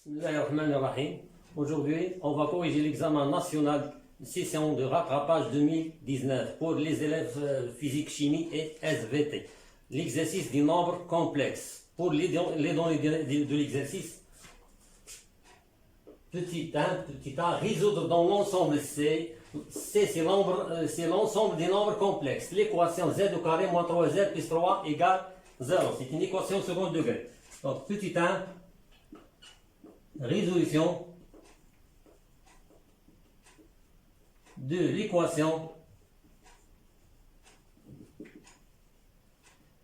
Bismillahirrahmanirrahim. Aujourd'hui, on va corriger l'examen national session de rattrapage 2019 pour les élèves physique, chimie et SVT. L'exercice du nombre complexe. Pour les données de l'exercice, petit 1, résoudre dans l'ensemble C. C, c'est l'ensemble des nombres complexes. L'équation z au carré moins 3z plus 3 égale 0. C'est une équation au second degré. Donc, petit 1, résolution de l'équation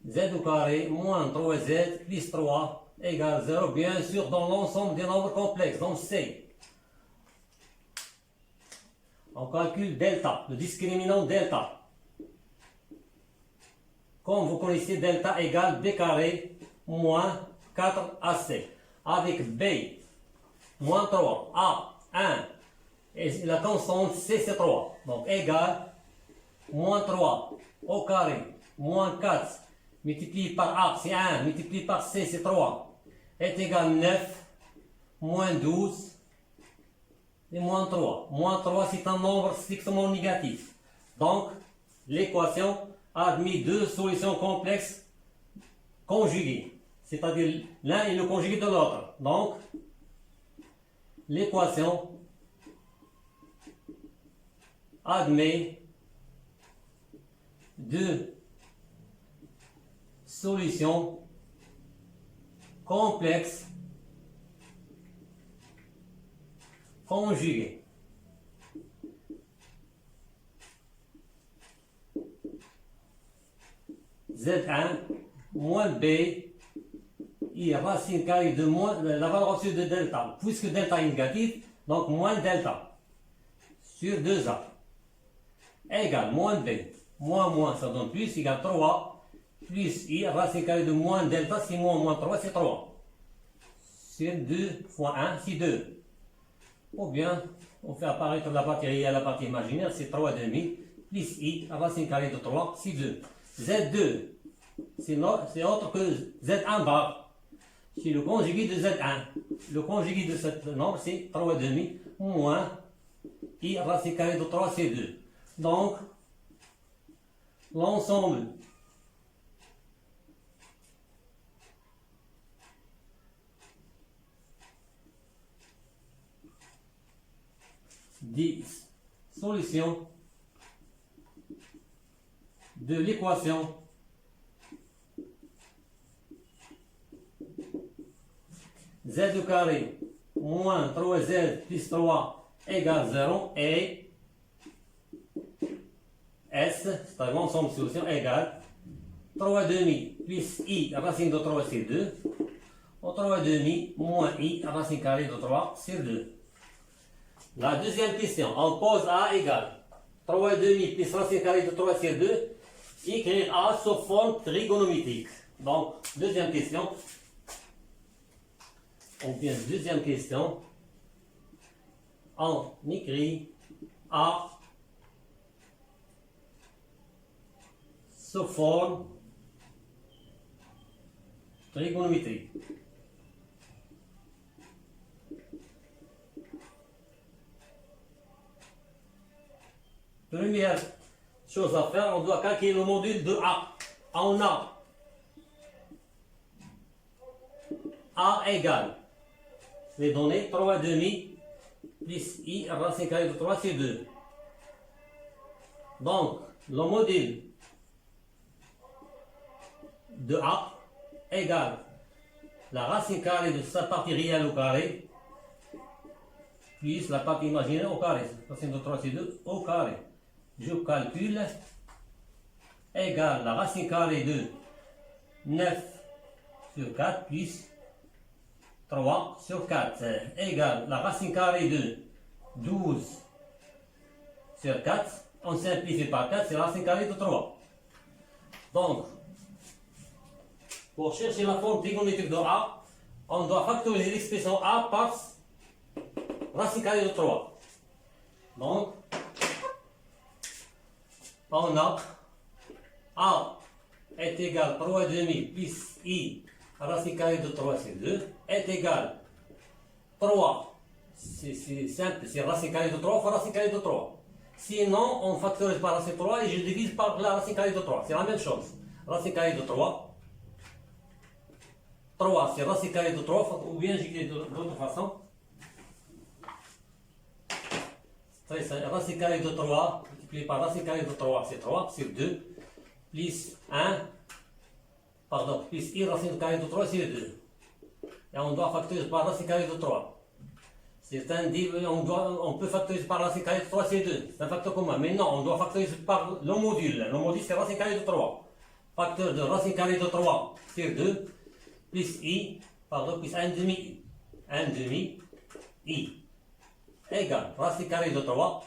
z au carré moins 3z plus 3 égale 0, bien sûr dans l'ensemble des nombres complexes, donc C. On calcule delta, le discriminant delta. Comme vous connaissez, delta égale b carré moins 4ac. Avec b moins 3, a 1, et la constante c c'est 3. Donc égale moins 3 au carré moins 4 multiplié par a c'est 1, multiplié par c c'est 3, est égal 9 moins 12 et moins 3. Moins 3 c'est un nombre strictement négatif. Donc l'équation admet deux solutions complexes conjuguées. C'est-à-dire l'un est le conjugué de l'autre. Donc l'équation admet deux solutions complexes conjuguées. Z1 moins B et racine carrée de moins la valeur absolue de delta. Puisque delta est négatif, donc moins delta sur 2A égale moins B. Moins, ça donne plus, égale 3, plus I, racine carrée de moins delta, c'est moins 3, c'est 3. Sur 2 fois 1, c'est 2. Ou bien, on fait apparaître la partie réelle à la partie imaginaire, c'est 3 demi, plus I, racine carrée de 3, c'est 2. Z2, c'est autre que Z1 bar. C'est le conjugué de Z1. Le conjugué de ce nombre, c'est 3 demi, moins I, racine carrée de 3, c'est 2. Donc, l'ensemble des solutions de l'équation z au carré moins 3z plus 3 égale 0 et S, c'est l'ensemble de solutions égale 3 demi plus I racine de 3 c'est 2, ou 3 demi moins I racine carrée de 3 c'est 2. La deuxième question, on pose A égale 3 demi plus racine carrée de 3 c'est 2, écrire A sous forme trigonométrique. Donc, deuxième question, on écrit A sous forme trigonométrique. Première chose à faire, on doit calculer le module de A. On a A égale les données 3 demi plus I racine carrée de 3 c'est 2. Donc le module de A égale la racine carrée de sa partie réelle au carré plus la partie imaginaire au carré. Racine de 3 c'est 2 au carré. Je calcule égale la racine carrée de 9 sur 4 plus 3 sur 4 égale la racine carrée de 12 sur 4. On simplifie par 4, c'est la racine carrée de 3. Donc, pour chercher la forme trigonométrique de A, on doit factoriser l'expression A par racine carrée de 3. Donc, on a A est égal à 3 demi plus I racine carrée de 3 c'est 2 est égal 3. C'est simple, c'est racine carrée de 3 fois racine carrée de 3. Sinon, on factorise par racine 3 et je divise par la racine carrée de 3. C'est la même chose. Racine carrée de 3. 3, c'est racine carrée de 3, ou bien j'écris d'autre façon. Racine carrée de 3, multiplié par racine carrée de 3, c'est 3 sur 2, plus 1, pardon, plus I racine carrée de 3 sur 2. Et on doit factoriser par racine carrée de 3. On peut factoriser par racine carrée de 3 sur 2, c'est un facteur commun. Mais non, on doit factoriser par le module. Le module, c'est racine carrée de 3. Facteur de racine carrée de 3 sur 2, plus I, pardon, plus 1 demi I. 1 demi I égale racine carrée de 3.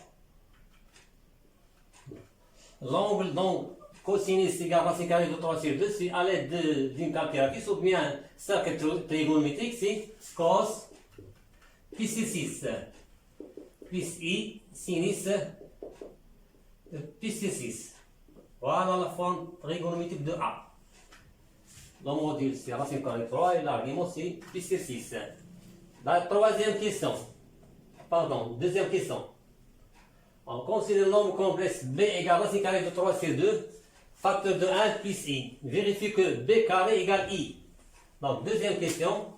L'angle, donc, cosinus égale racine carrée de 3 sur 2, c'est à l'aide d'une calculatrice ou bien cercle trigonométrique, c'est cos plus 6 plus I sinus plus 6. Voilà la forme trigonométrique de A. Le module c'est racine carrée de 3 et l'argument c'est plus 6. La troisième question. Pardon, deuxième question. On considère le nombre complexe b égale racine carrée de 3 sur 2, facteur de 1 plus i. Vérifie que b carré égale i. Donc, deuxième question.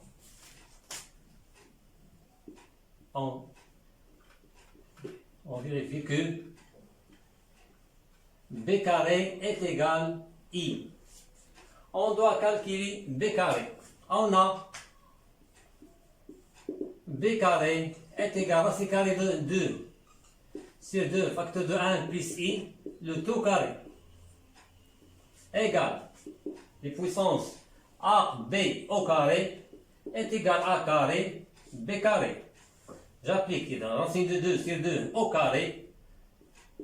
On vérifie que b carré est égal i. On doit calculer b carré. On a b carré est égal à racine carrée de 2 sur 2 facteur de 1 plus i, le tout carré, égale les puissances a, b au carré est égal à carré, b carré. J'applique dans racine de 2 sur 2 au carré,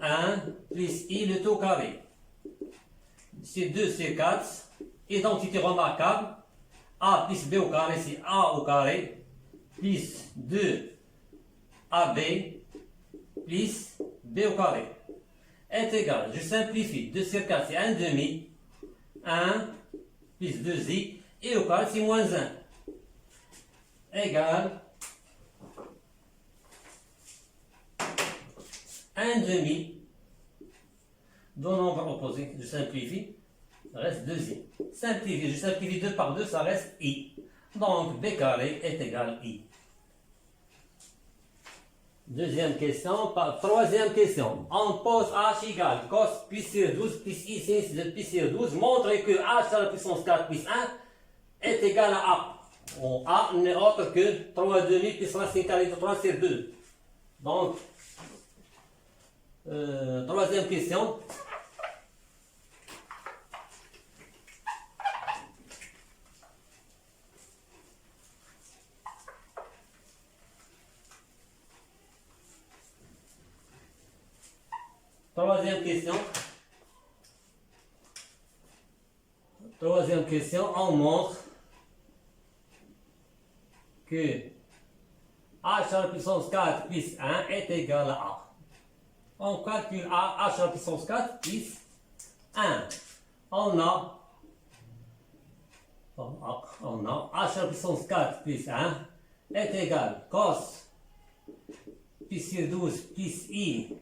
1 plus i, le tout carré. Sur 2 sur 4, identité remarquable, a plus b au carré, c'est a au carré, plus 2 AB plus B au carré est égal, je simplifie, 2 sur 4 c'est 1 demi, 1 plus 2i, et au carré c'est moins 1, égale 1 demi, deux nombres opposés, je simplifie, ça reste 2i. Simplifie, je simplifie 2 par 2, ça reste i. Donc b carré est égal i. Deuxième question, troisième question. On pose h égale cos pi sur 12 plus i sinus de pi sur 12. Montre que h à la puissance 4 plus 1 est égal à a. Bon, a n'est autre que 3 demi plus racine carrée de 3 sur 2. Donc, troisième question. Troisième question, on montre que h à la puissance 4 plus 1 est égal à a. On calcule h à la puissance 4 plus 1. On a h à la puissance 4 plus 1 est égal cos pi sur 12 plus i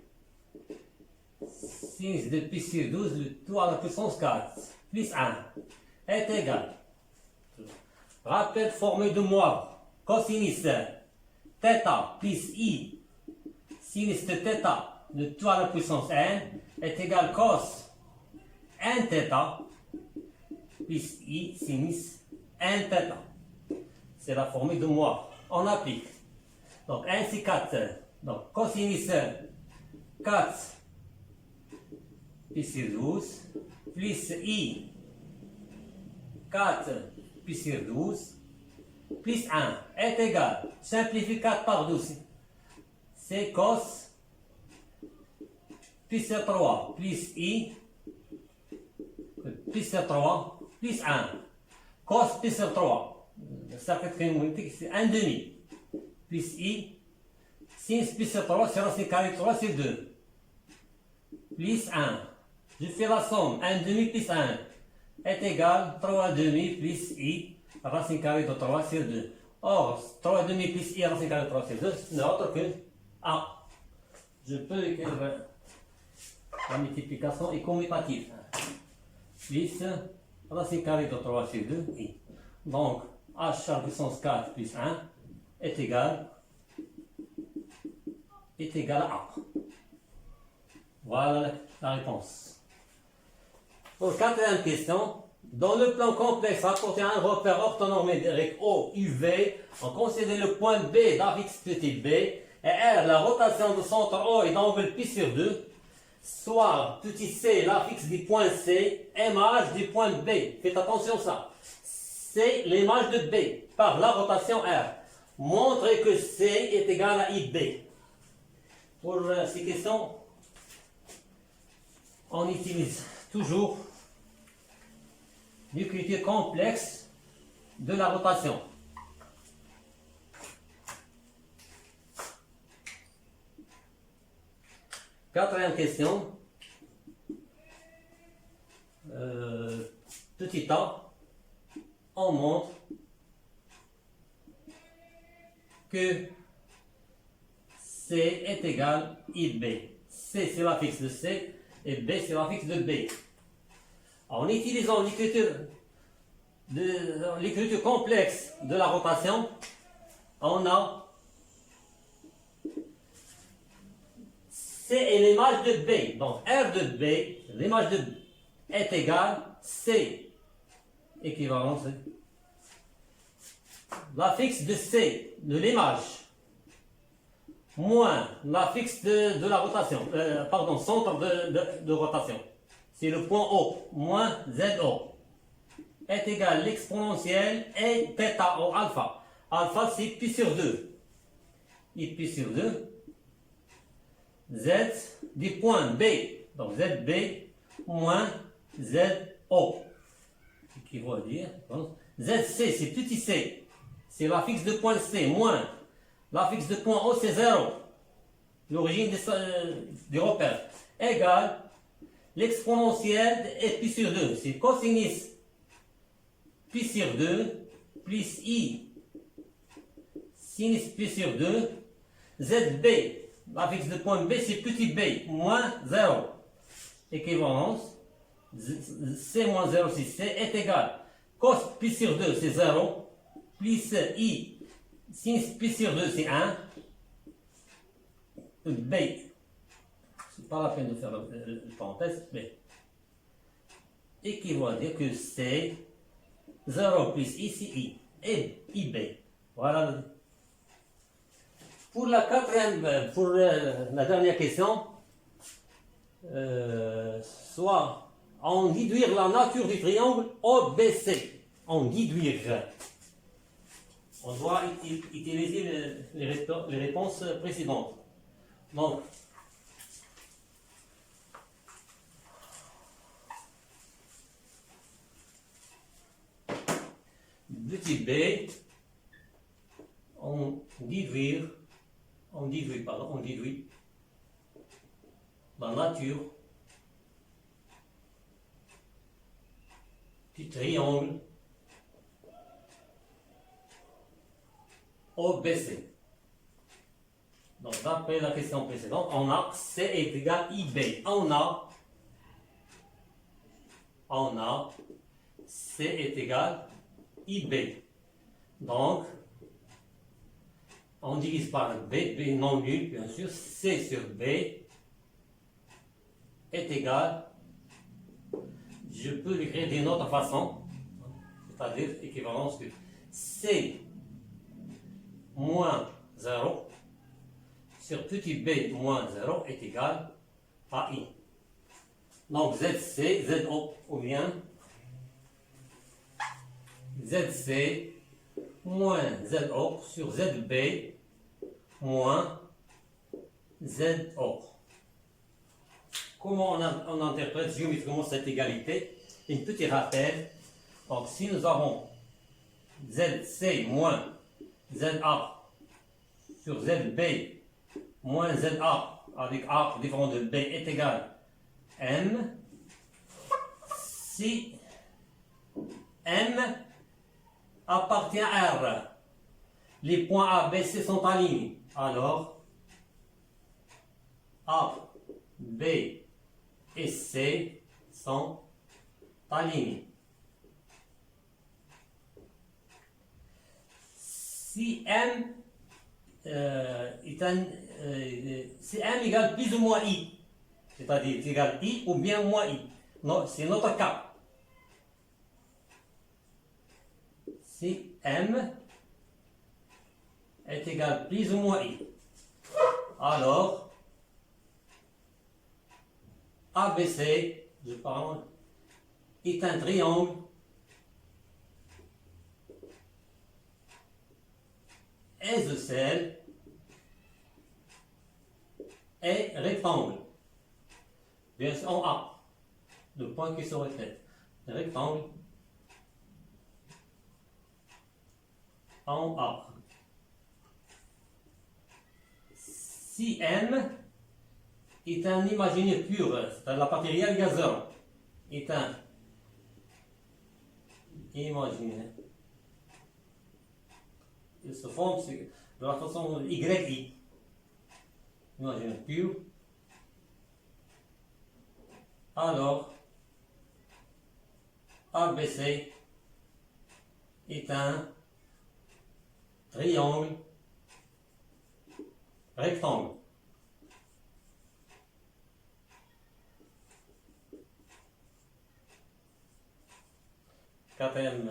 sinus de pi sur 12, le tout à la puissance 4, plus 1, est égal. Rappel formule de moi, cosinus θ plus i, sinus de θ, le tout à la puissance 1, est égal cos 1 θ, plus i, sinus 1 θ. C'est la formule de moi. On applique. Donc 1 c'est 4. Donc cosinus 4 pi sur 12 plus i 4 pi sur 12 plus 1 est égal, simplifie 4 par 12, c'est cos pi sur 3 plus i pi sur 3 plus 1, cos pi sur 3, le cercle trigonométrique c'est 1 demi, plus i, sinus pi sur 3 c'est racine carrée de 3 sur 2, plus 1. Je fais la somme, 1 demi plus 1 est égal 3 demi plus i, racine carrée de 3 sur 2. Or, 3,5 plus I racine carrée de 3 sur 2 n'est autre que A. Je peux écrire la multiplication est commutative. Plus racine carrée de 3 sur 2, I. Donc, H à puissance 4 plus 1 est égal à A. Voilà la réponse. Pour la quatrième question, dans le plan complexe rapporté à un repère orthonormé avec O, UV, on considère le point B d'affixe petit b et R, la rotation du centre O est d'angle pi sur 2, soit petit c, l'affixe du point C, MH du point B. Faites attention à ça. C'est l'image de B par la rotation R. Montrez que C est égal à IB. Pour ces questions, on utilise toujours l'écriture complexe de la rotation. Quatrième question. Petit a, on montre que C est égal à IB. C c'est l'affixe de C et B c'est l'affixe de B. En utilisant l'écriture complexe de la rotation, on a C est l'image de B. Donc R de B, l'image de B est égale C, équivalent C. L'affixe de C, de l'image, moins l'affixe de la rotation, centre de rotation. C'est le point O, moins ZO, est égal à l'exponentielle et θ ou alpha. Alpha, c'est pi sur 2. Et pi sur 2, Z du point B, donc ZB, moins ZO. Ce qui veut dire, ZC, c'est petit c, c'est l'affixe de point C, moins l'affixe de point O, c'est 0. L'origine du repère, égale l'exponentielle et pi sur 2, c'est cosinus pi sur 2 plus I sinus pi sur 2, ZB, l'affixe de point B, c'est petit b, moins 0. Équivalence, C moins 0, c'est C, est égal. Cos pi sur 2, c'est 0, plus I sinus pi sur 2, c'est 1, B. C'est pas la peine de faire la parenthèse, B. Et qui va dire que c'est 0 plus I, c'est I. Et IB. Voilà. Pour la dernière question, soit en déduire la nature du triangle OBC. En déduire. On doit utiliser les réponses précédentes. Donc, petit b, on déduit la nature du triangle OBC. Donc, d'après la question précédente, on a C est égal à IB. On a C est égal à IB. Donc, on divise par B, B non nul, bien sûr, C sur B est égal, je peux l'écrire d'une autre façon, c'est-à-dire équivalence que C moins 0 sur petit b moins 0 est égal à I. Donc ZC, ZO ou bien ZC moins ZO sur ZB moins ZO. Comment on interprète géométriquement cette égalité? Un petit rappel. Donc si nous avons ZC moins ZA sur ZB moins ZA avec A différent de B est égal à M, si M appartient à R. les points A, B, C sont alignés. Alors, A, B et C sont alignés. Si M si M égale plus ou moins I, c'est-à-dire égal I ou bien moins I. Non, c'est notre cas. Si M est égal plus ou moins I, alors ABC, je parle, est un triangle isocèle et rectangle. Bien sûr, en A, le point qui se reflète. Rectangle en A. Si M est un imaginaire pur, c'est-à-dire la partie réelle égale 0, est un imaginaire. Il se forme de la façon YI. Imaginaire pur. Alors, ABC est un triangle rectangle. Quatrième,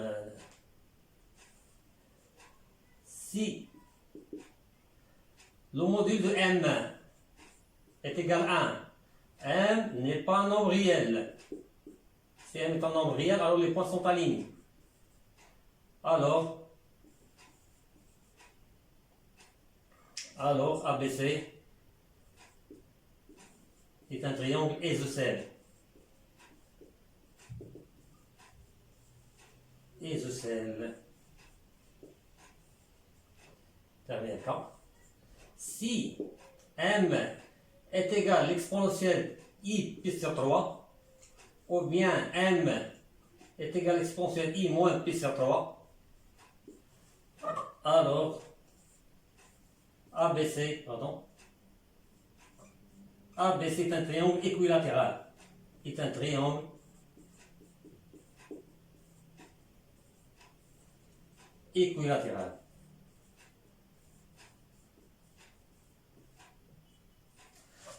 si le module de M est égal à 1, M n'est pas un nombre réel. Si M est un nombre réel, alors les points sont alignés. Alors ABC est un triangle isocèle. Isocèle. Dernier cas. Si M est égal à l'exponentielle I pi sur 3, ou bien M est égal à l'exponentielle I moins pi sur 3, alors ABC est un triangle équilatéral. Est un triangle équilatéral.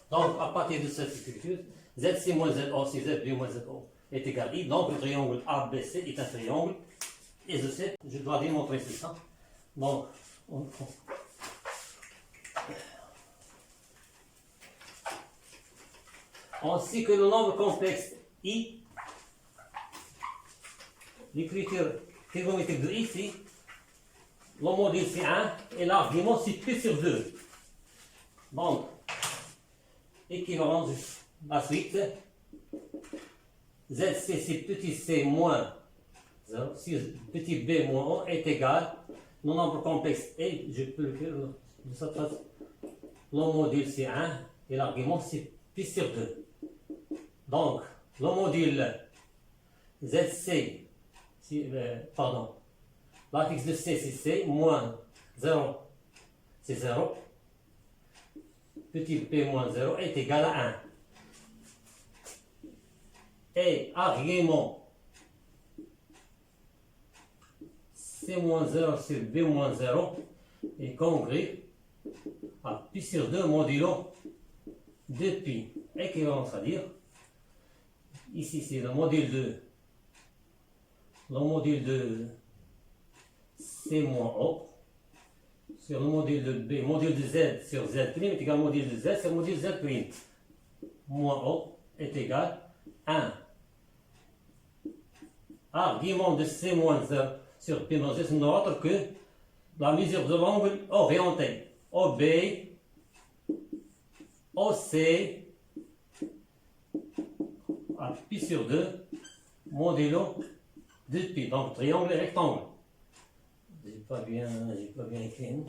Donc, à partir de cette écriture, ZC moins ZO, si ZB moins ZO est égal à I, donc le triangle ABC est un triangle isocèle. Je dois démontrer ça. Donc, on sait que le nombre complexe I, l'écriture trigonométrique de I, c'est le module c'est 1 et l'argument c'est P sur 2. Donc, équivalent de la suite, ZC c'est petit c moins 0, si petit b moins 1 est égal, le nombre complexe et je peux le faire de cette façon. Le module c'est 1 et l'argument c'est P sur 2. Donc, le module ZC, l'axe de C c'est C, moins 0 c'est 0, petit p moins 0 est égal à 1. Et argument C moins 0 sur B moins 0 est congrue à pi sur 2 modulo 2pi. Équivalent, c'est-à-dire, ici c'est le module de C moins O sur le module de B, module de Z sur Z' est égal au module de Z sur le module Z'. Moins O est égal à 1. Argument de C moins 0 sur P moins Z, n'est autre que la mesure de l'angle orienté. OB, OC, à pi sur 2, modulo de pi. Donc triangle et rectangle. J'ai pas bien écrit.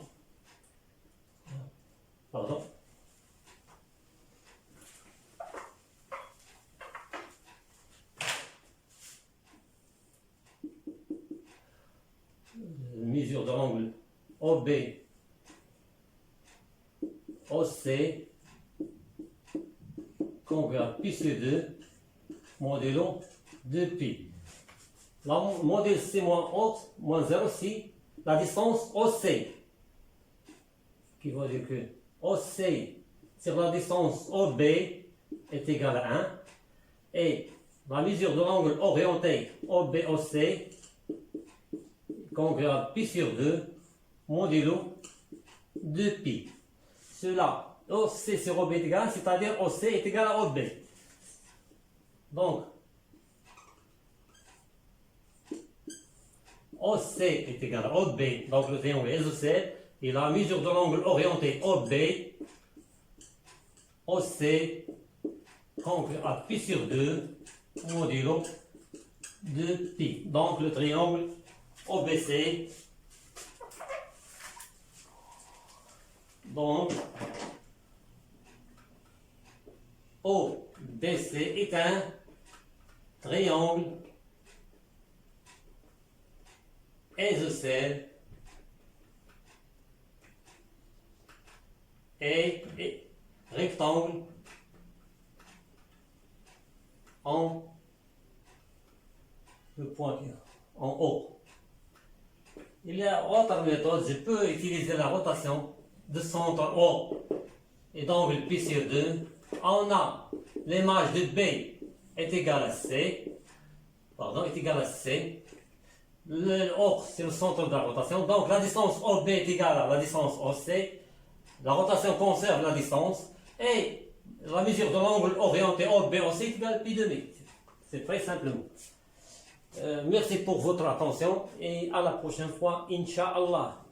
Pardon. Mesure de l'angle OB OB, OC, compris à pi sur 2, modulo 2pi. La module C moins haute, moins 0 si la distance OC, qui veut dire que OC sur la distance OB est égale à 1, et la mesure de l'angle orienté OB-OC, congrès à pi sur 2, modulo 2pi. Cela, OC sur OB est égal, c'est-à-dire OC est égal à OB. Donc, OC est égal à OB, donc le triangle est isocèle, et la mesure de l'angle orienté OB, OC, congrès à pi sur 2, modulo 2pi. Donc le triangle OBC, donc OBC est un triangle isocèle et rectangle en le point en haut. Il y a autre méthode, je peux utiliser la rotation de centre en haut et d'angle pi sur 2. On a l'image de B est égale à C, est égale à C. Le O, c'est le centre de la rotation, donc la distance OB est égale à la distance OC. La rotation conserve la distance et la mesure de l'angle orienté OB-OC est égale à pi demi. C'est très simplement. Merci pour votre attention et à la prochaine fois, Inch'Allah.